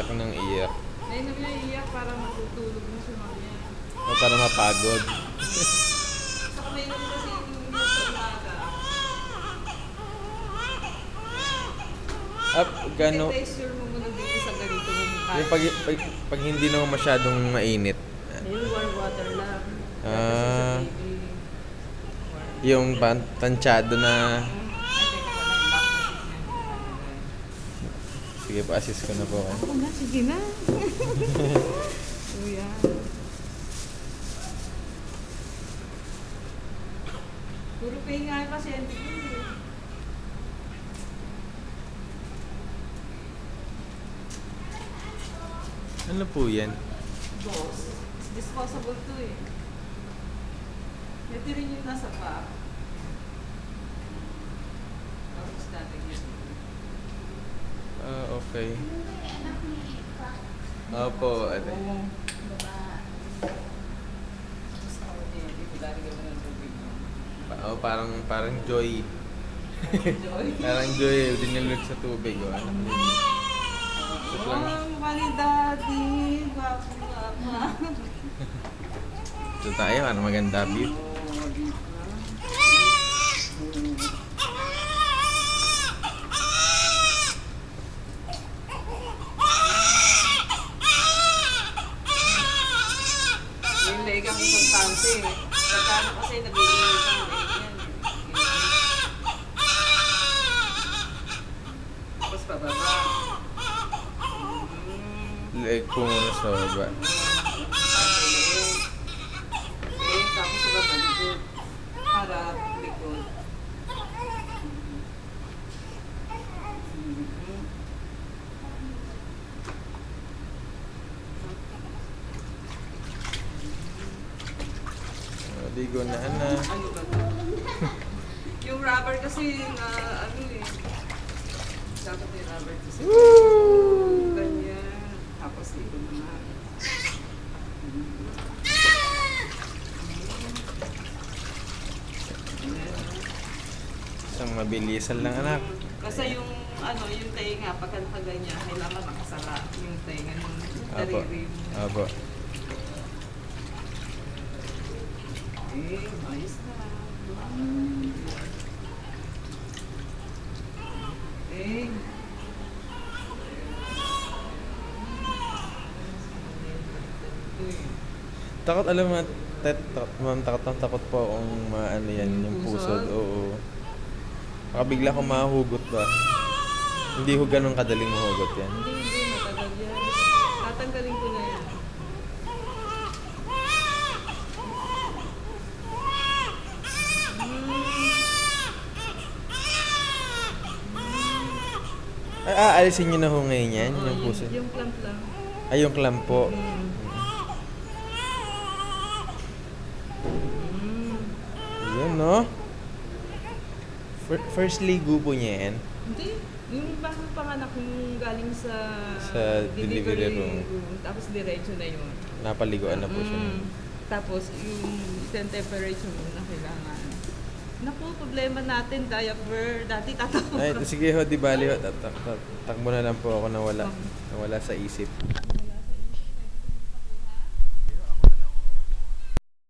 iyak ng iyak. Nainom niya iyak para matutulog na siya mamaya. O para mapagod. Saka mainom kasi yung sa umaga. Gano? I-pressure mo muna dito sa ganito mong Yung pag hindi naman masyadong mainit. Yung warm water lang. Ah. Tapos sa baby. Yung tansyado na... Ay, teka pala, yung lock na Sige po, assist ko na po kayo. Ako na, sige na. Kuya. Puro pahinga yung pasyente ko eh. Ano po yan? Boss. It's disposable to eh. Ito rin yung nasa pa. Tapos natin yun. Okay. Opo, ate. Parang Joy. Parang Joy, dinalog sa tubig. Anak mo. Oh, mali daddy. Gwapo nga. Ito tayo, ano maganda view. Yung leg ang importante. Pagkano kasi nag-iinit ang leg yan. Tapos pababa. Leg po muna sa baba. Tapos sa baba likod. Harap, likod. Ligo na ana. Ano ba ito? Yung rubber kasi na ano eh. Dapat yung rubber kasi. Ganyan. Tapos dito naman. Isang mabilisan lang anak. Kasi yung ano, yung tenga, pagka nakaganyan, kailangan nakasala yung tenga ng Apo. daliri mo. Apo. Eh, ayos na. Eh. Takot alam mo, takot po akong maano yan, yung pusod. Oo. Baka bigla akong mahugot ba? Hindi ho ganun kadaling mahugot yan. Hindi, matagal yan. Tatanggalin ko na yan. Alisin nyo na ho ngayon yan, Oo, yung puso. Yung clamp lang. Ay, yung clamp po. Yun, no? First ligo po niya yan. Hindi. Yung bago panganak yung galing sa delivery room. Tapos diretso na yun. Napaliguan na po siya. Tapos yung temperature mo na kailangan. Naku, problema natin, diaper. Dati tatawa. Ay, sige ho, di bali ho. Takbo na lang po ako nawala sa isip.